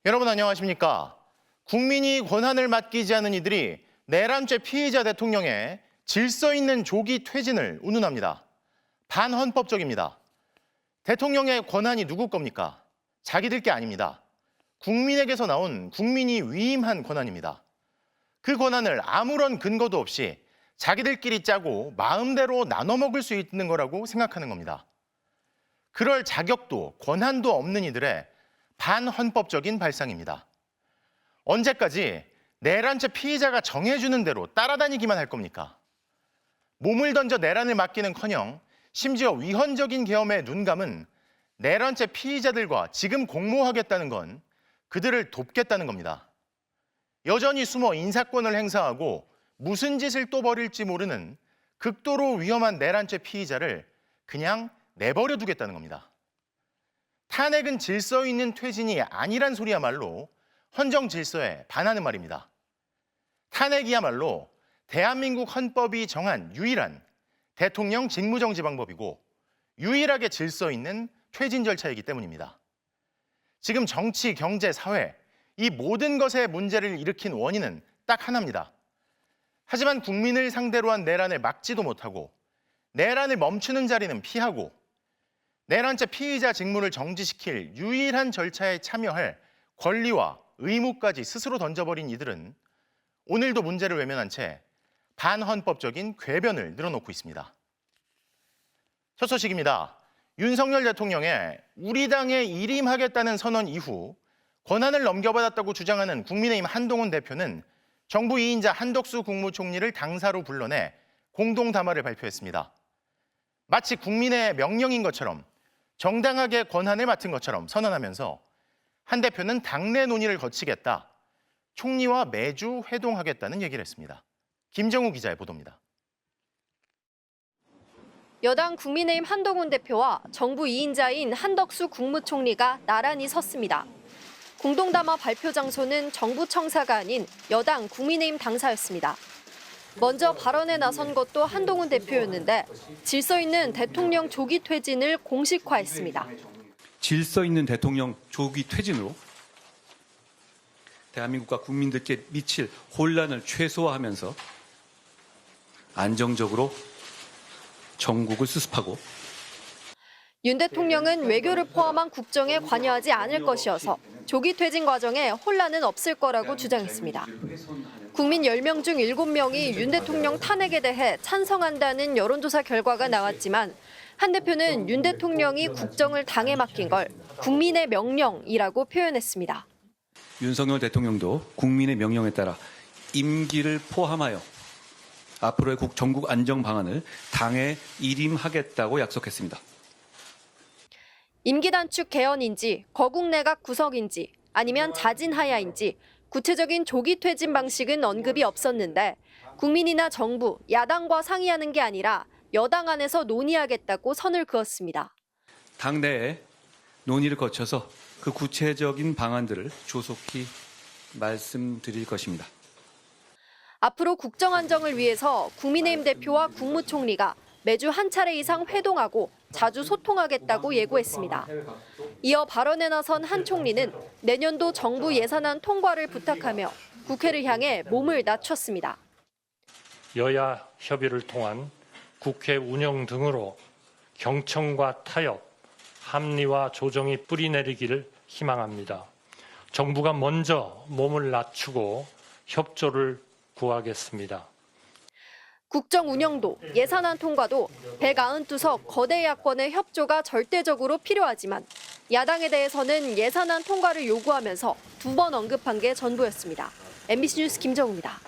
여러분 안녕하십니까? 국민이 권한을 맡기지 않은 이들이 내란죄 피의자 대통령의 질서 있는 조기 퇴진을 운운합니다. 반헌법적입니다. 대통령의 권한이 누구 겁니까? 자기들 게 아닙니다. 국민에게서 나온 국민이 위임한 권한입니다. 그 권한을 아무런 근거도 없이 자기들끼리 짜고 마음대로 나눠 먹을 수 있는 거라고 생각하는 겁니다. 그럴 자격도 권한도 없는 이들의 반헌법적인 발상입니다. 언제까지 내란죄 피의자가 정해주는 대로 따라다니기만 할 겁니까? 몸을 던져 내란을 맡기는커녕 심지어 위헌적인 계엄에 눈감은 내란죄 피의자들과 지금 공모하겠다는 건 그들을 돕겠다는 겁니다. 여전히 숨어 인사권을 행사하고 무슨 짓을 또 벌일지 모르는 극도로 위험한 내란죄 피의자를 그냥 내버려 두겠다는 겁니다. 탄핵은 질서 있는 퇴진이 아니란 소리야말로 헌정 질서에 반하는 말입니다. 탄핵이야말로 대한민국 헌법이 정한 유일한 대통령 직무정지 방법이고 유일하게 질서 있는 퇴진 절차이기 때문입니다. 지금 정치, 경제, 사회 이 모든 것에 문제를 일으킨 원인은 딱 하나입니다. 하지만 국민을 상대로 한 내란을 막지도 못하고 내란을 멈추는 자리는 피하고 내란죄 피의자 직무를 정지시킬 유일한 절차에 참여할 권리와 의무까지 스스로 던져버린 이들은 오늘도 문제를 외면한 채 반헌법적인 궤변을 늘어놓고 있습니다. 첫 소식입니다. 윤석열 대통령의 우리 당에 일임하겠다는 선언 이후 권한을 넘겨받았다고 주장하는 국민의힘 한동훈 대표는 정부 2인자 한덕수 국무총리를 당사로 불러내 공동담화를 발표했습니다. 마치 국민의 명령인 것처럼 정당하게 권한을 맡은 것처럼 선언하면서 한 대표는 당내 논의를 거치겠다, 총리와 매주 회동하겠다는 얘기를 했습니다. 김정우 기자의 보도입니다. 여당 국민의힘 한동훈 대표와 정부 2인자인 한덕수 국무총리가 나란히 섰습니다. 공동담화 발표 장소는 정부 청사가 아닌 여당 국민의힘 당사였습니다. 먼저 발언에 나선 것도 한동훈 대표였는데 질서 있는 대통령 조기 퇴진을 공식화했습니다. 질서 있는 대통령 조기 퇴진으로 대한민국과 국민들께 미칠 혼란을 최소화하면서 안정적으로 정국을 수습하고 윤 대통령은 외교를 포함한 국정에 관여하지 않을 것이어서 조기 퇴진 과정에 혼란은 없을 거라고 주장했습니다. 국민 10명 중 7명이 윤 대통령 탄핵에 대해 찬성한다는 여론조사 결과가 나왔지만 한 대표는 윤 대통령이 국정을 당에 맡긴 걸 국민의 명령이라고 표현했습니다. 윤석열 대통령도 국민의 명령에 따라 임기를 포함하여 앞으로의 전국 안정 방안을 당에 일임하겠다고 약속했습니다. 임기 단축 개헌인지 거국 내각 구성인지 아니면 자진하야인지 구체적인 조기 퇴진 방식은 언급이 없었는데 국민이나 정부, 야당과 상의하는 게 아니라 여당 안에서 논의하겠다고 선을 그었습니다. 당내에 논의를 거쳐서 그 구체적인 방안들을 조속히 말씀드릴 것입니다. 앞으로 국정 안정을 위해서 국민의힘 대표와 국무총리가 매주 한 차례 이상 회동하고 자주 소통하겠다고 예고했습니다. 이어 발언에 나선 한 총리는 내년도 정부 예산안 통과를 부탁하며 국회를 향해 몸을 낮췄습니다. 여야 협의를 통한 국회 운영 등으로 경청과 타협, 합리와 조정이 뿌리내리기를 희망합니다. 정부가 먼저 몸을 낮추고 협조를 구하겠습니다. 국정 운영도 예산안 통과도 192석 거대 야권의 협조가 절대적으로 필요하지만 야당에 대해서는 예산안 통과를 요구하면서 2번 언급한 게 전부였습니다. MBC 뉴스 김정우입니다.